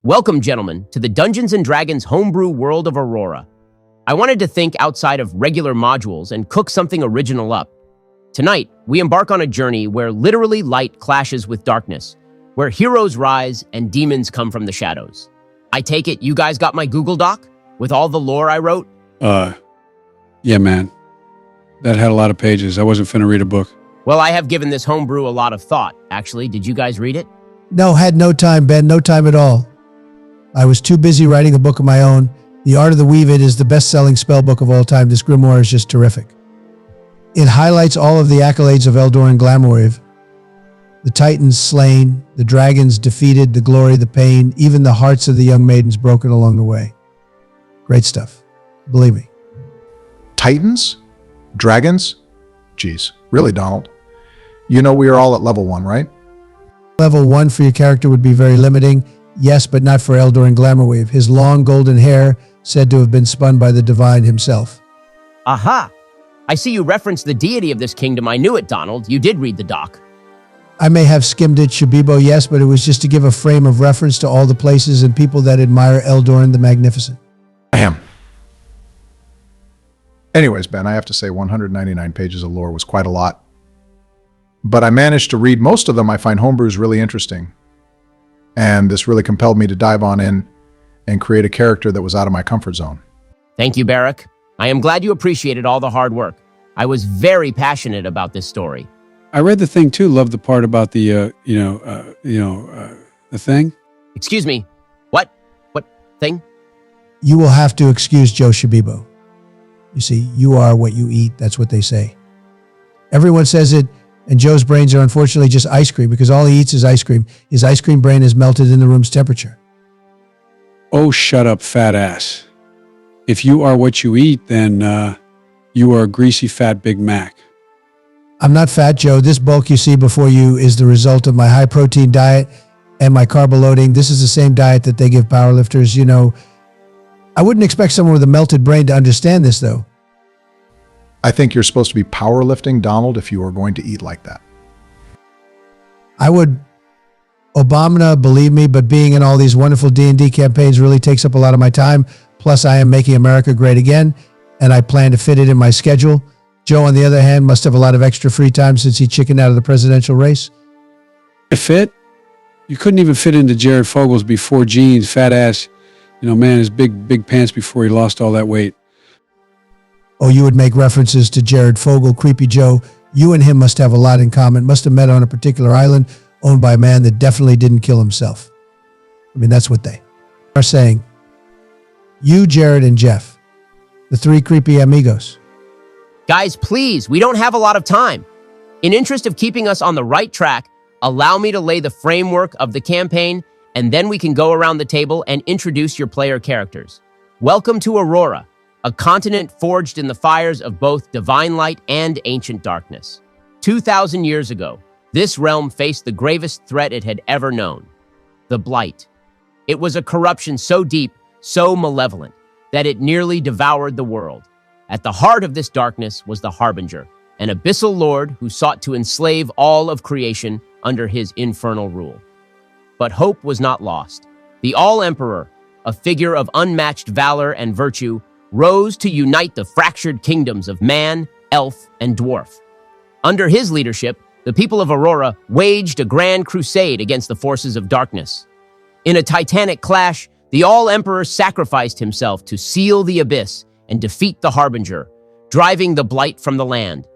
Welcome, gentlemen, to the Dungeons & Dragons homebrew world of Aurora. I wanted to think outside of regular modules and cook something original up. Tonight, we embark on a journey where literally light clashes with darkness, where heroes rise and demons come from the shadows. I take it you guys got my Google Doc with all the lore I wrote? Yeah, man. That had a lot of pages. I wasn't finna read a book. Well, I have given this homebrew a lot of thought. Actually, did you guys read it? No, had no time, Ben. No time at all. I was too busy writing a book of my own. The Art of the Weave It is the best-selling spell book of all time. This grimoire is just terrific. It highlights all of the accolades of Eldor and Glamoriv. The titans slain, the dragons defeated, the glory, the pain, even the hearts of the young maidens broken along the way. Great stuff. Believe me. Titans? Dragons? Geez, really, Donald? You know we are all at level 1, right? Level 1 for your character would be very limiting. Yes, but not for Eldor and Glamorweave. His long golden hair said to have been spun by the divine himself. Aha! I see you referenced the deity of this kingdom. I knew it, Donald. You did read the doc. I may have skimmed it, Shabibo, yes, but it was just to give a frame of reference to all the places and people that admire Eldor the Magnificent. Ahem. Anyways, Ben, I have to say 199 pages of lore was quite a lot. But I managed to read most of them. I find homebrews really interesting. And this really compelled me to dive on in and create a character that was out of my comfort zone. Thank you, Barrick. I am glad you appreciated all the hard work. I was very passionate about this story. I read the thing too. Loved the part about the, the thing. Excuse me. What? What thing? You will have to excuse Joe Shabibo. You see, you are what you eat. That's what they say. Everyone says it, and Joe's brains are unfortunately just ice cream because all he eats is ice cream. His ice cream brain is melted in the room's temperature. Oh, shut up, fat ass. If you are what you eat, then you are a greasy, fat Big Mac. I'm not fat, Joe. This bulk you see before you is the result of my high-protein diet and my carb loading. This is the same diet that they give powerlifters. You know, I wouldn't expect someone with a melted brain to understand this, though. I think you're supposed to be powerlifting, Donald, if you are going to eat like that. I would Obama, believe me, but being in all these wonderful D&D campaigns really takes up a lot of my time. Plus, I am making America great again, and I plan to fit it in my schedule. Joe, on the other hand, must have a lot of extra free time since he chickened out of the presidential race. To fit? You couldn't even fit into Jared Fogel's before jeans, fat ass. His big pants before he lost all that weight. Oh, you would make references to Jared Fogle, Creepy Joe. You and him must have a lot in common. Must have met on a particular island owned by a man that definitely didn't kill himself. I mean, that's what they are saying. You, Jared, and Jeff, the three creepy amigos. Guys, please, we don't have a lot of time. In interest of keeping us on the right track, allow me to lay the framework of the campaign, and then we can go around the table and introduce your player characters. Welcome to Aurora, a continent forged in the fires of both divine light and ancient darkness. 2,000 years ago, this realm faced the gravest threat it had ever known, the Blight. It was a corruption so deep, so malevolent, that it nearly devoured the world. At the heart of this darkness was the Harbinger, an abyssal lord who sought to enslave all of creation under his infernal rule. But hope was not lost. The All-Emperor, a figure of unmatched valor and virtue, rose to unite the fractured kingdoms of man, elf, and dwarf. Under his leadership, the people of Aurora waged a grand crusade against the forces of darkness. In a titanic clash, the All-Emperor sacrificed himself to seal the abyss and defeat the Harbinger, driving the Blight from the land.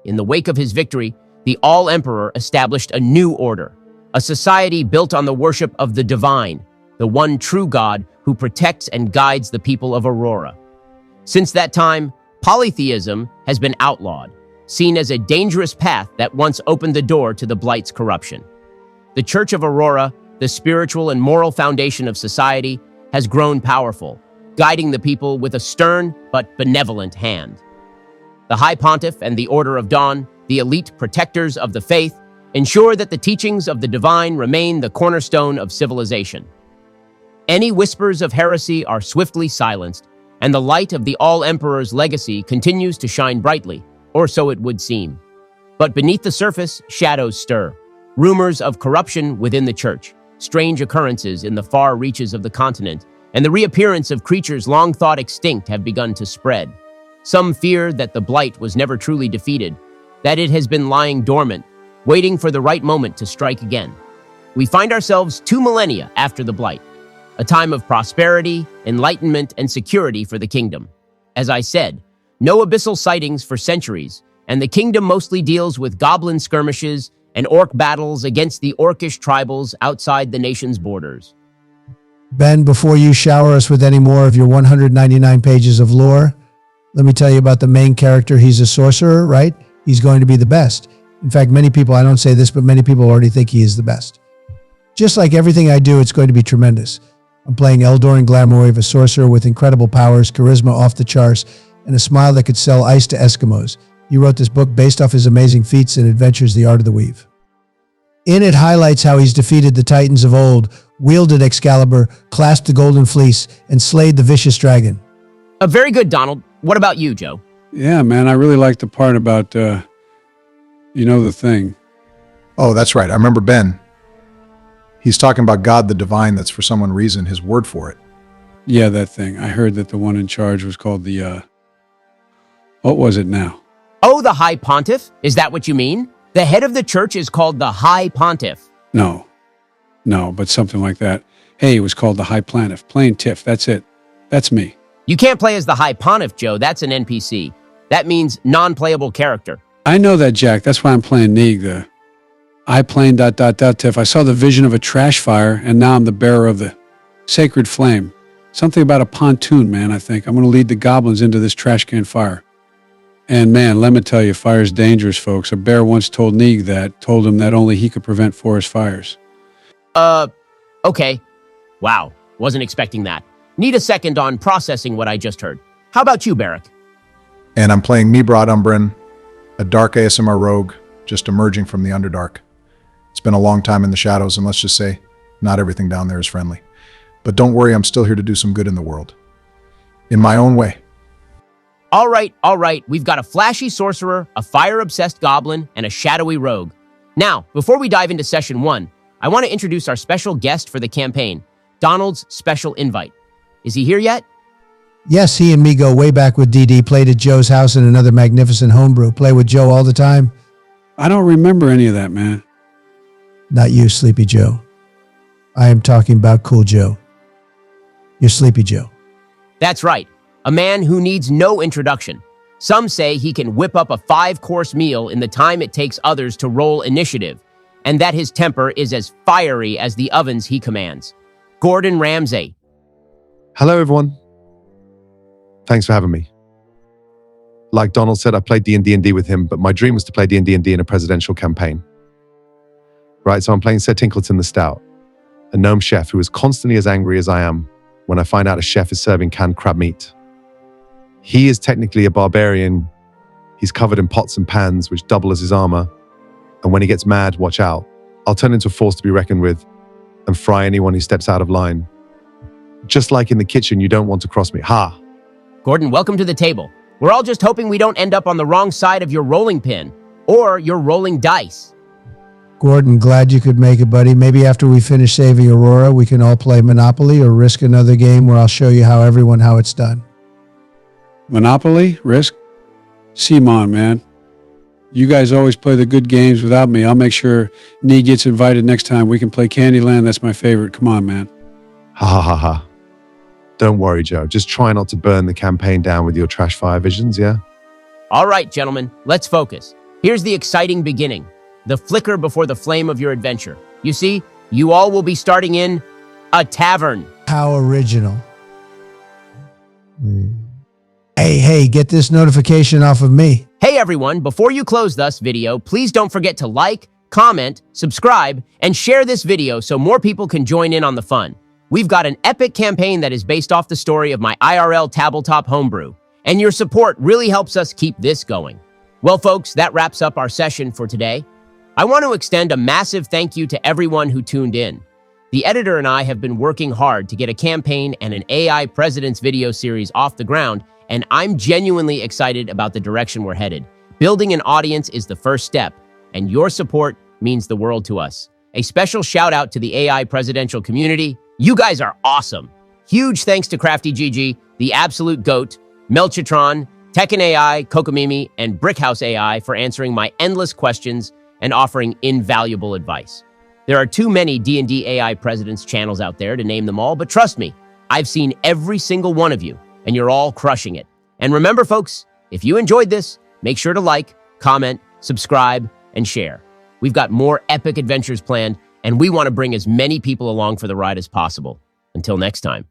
In the wake of his victory, the All-Emperor established a new order, a society built on the worship of the divine, the one true God who protects and guides the people of Aurora. Since that time, polytheism has been outlawed, seen as a dangerous path that once opened the door to the Blight's corruption. The Church of Aurora, the spiritual and moral foundation of society, has grown powerful, guiding the people with a stern but benevolent hand. The High Pontiff and the Order of Dawn, the elite protectors of the faith, ensure that the teachings of the divine remain the cornerstone of civilization. Any whispers of heresy are swiftly silenced, and the light of the All-Emperor's legacy continues to shine brightly, or so it would seem. But beneath the surface, shadows stir. Rumors of corruption within the church, strange occurrences in the far reaches of the continent, and the reappearance of creatures long thought extinct have begun to spread. Some fear that the blight was never truly defeated, that it has been lying dormant, waiting for the right moment to strike again. We find ourselves 2 millennia after the blight, a time of prosperity, enlightenment, and security for the kingdom. As I said, no abyssal sightings for centuries, and the kingdom mostly deals with goblin skirmishes and orc battles against the orcish tribals outside the nation's borders. Ben, before you shower us with any more of your 199 pages of lore, let me tell you about the main character. He's a sorcerer, right? He's going to be the best. In fact, many people, I don't say this, but many people already think he is the best. Just like everything I do, it's going to be tremendous. I'm playing Eldoran Glamourwave, a sorcerer with incredible powers, charisma off the charts, and a smile that could sell ice to Eskimos. He wrote this book based off his amazing feats and adventures, The Art of the Weave. In it highlights how he's defeated the Titans of old, wielded Excalibur, clasped the Golden Fleece, and slayed the vicious dragon. Very good, Donald. What about you, Joe? Yeah, man, I really like the part about, the thing. Oh, that's right. I remember Ben. He's talking about God the Divine. That's for some reason his word for it. Yeah, that thing. I heard that the one in charge was called what was it now? Oh, the High Pontiff? Is that what you mean? The head of the church is called the High Pontiff. No, but something like that. Hey, it was called the High Plantiff. Plain Tiff, that's it. That's me. You can't play as the High Pontiff, Joe. That's an NPC. That means non-playable character. I know that, Jack. That's why I'm playing Neeg, the I plane ... Tiff. I saw the vision of a trash fire, and now I'm the bearer of the sacred flame. Something about a pontoon, man, I think. I'm going to lead the goblins into this trash can fire. And man, let me tell you, fire's dangerous, folks. A bear once told Neeg that, told him that only he could prevent forest fires. Okay. Wow, wasn't expecting that. Need a second on processing what I just heard. How about you, Barrick? And I'm playing Mebrod Umbrin, a dark ASMR rogue, just emerging from the Underdark. It's been a long time in the shadows, and let's just say, not everything down there is friendly. But don't worry, I'm still here to do some good in the world. In my own way. All right. We've got a flashy sorcerer, a fire-obsessed goblin, and a shadowy rogue. Now, before we dive into session 1, I want to introduce our special guest for the campaign, Donald's special invite. Is he here yet? Yes, he and me go way back with DD, played at Joe's house in another magnificent homebrew. Play with Joe all the time. I don't remember any of that, man. Not you, Sleepy Joe. I am talking about Cool Joe. You're Sleepy Joe. That's right. A man who needs no introduction. Some say he can whip up a 5-course meal in the time it takes others to roll initiative, and that his temper is as fiery as the ovens he commands. Gordon Ramsay. Hello, everyone. Thanks for having me. Like Donald said, I played D&D with him, but my dream was to play D&D in a presidential campaign. Right, so I'm playing Sir Tinkleton the Stout, a gnome chef who is constantly as angry as I am when I find out a chef is serving canned crab meat. He is technically a barbarian. He's covered in pots and pans, which double as his armor. And when he gets mad, watch out. I'll turn into a force to be reckoned with and fry anyone who steps out of line. Just like in the kitchen, you don't want to cross me. Ha! Gordon, welcome to the table. We're all just hoping we don't end up on the wrong side of your rolling pin or your rolling dice. Gordon, glad you could make it, buddy. Maybe after we finish saving Aurora, we can all play Monopoly or Risk another game where I'll show you how it's done. Monopoly? Risk? Simon, man. You guys always play the good games without me. I'll make sure Nee gets invited next time. We can play Candyland. That's my favorite. Come on, man. Ha ha ha ha. Don't worry, Joe. Just try not to burn the campaign down with your trash fire visions, yeah? All right, gentlemen, let's focus. Here's the exciting beginning, the flicker before the flame of your adventure. You see, you all will be starting in a tavern. How original. Hey, get this notification off of me. Hey everyone, before you close this video, please don't forget to like, comment, subscribe, and share this video so more people can join in on the fun. We've got an epic campaign that is based off the story of my IRL tabletop homebrew, and your support really helps us keep this going. Well, folks, that wraps up our session for today. I want to extend a massive thank you to everyone who tuned in. The editor and I have been working hard to get a campaign and an AI President's video series off the ground, and I'm genuinely excited about the direction we're headed. Building an audience is the first step, and your support means the world to us. A special shout out to the AI presidential community. You guys are awesome. Huge thanks to Crafty GG, the absolute GOAT, Melchitron, Tekken AI, Kokomimi, and Brickhouse AI for answering my endless questions and offering invaluable advice. There are too many D&D AI presidents channels out there to name them all, but trust me, I've seen every single one of you, and you're all crushing it. And remember, folks, if you enjoyed this, make sure to like, comment, subscribe, and share. We've got more epic adventures planned, and we want to bring as many people along for the ride as possible. Until next time.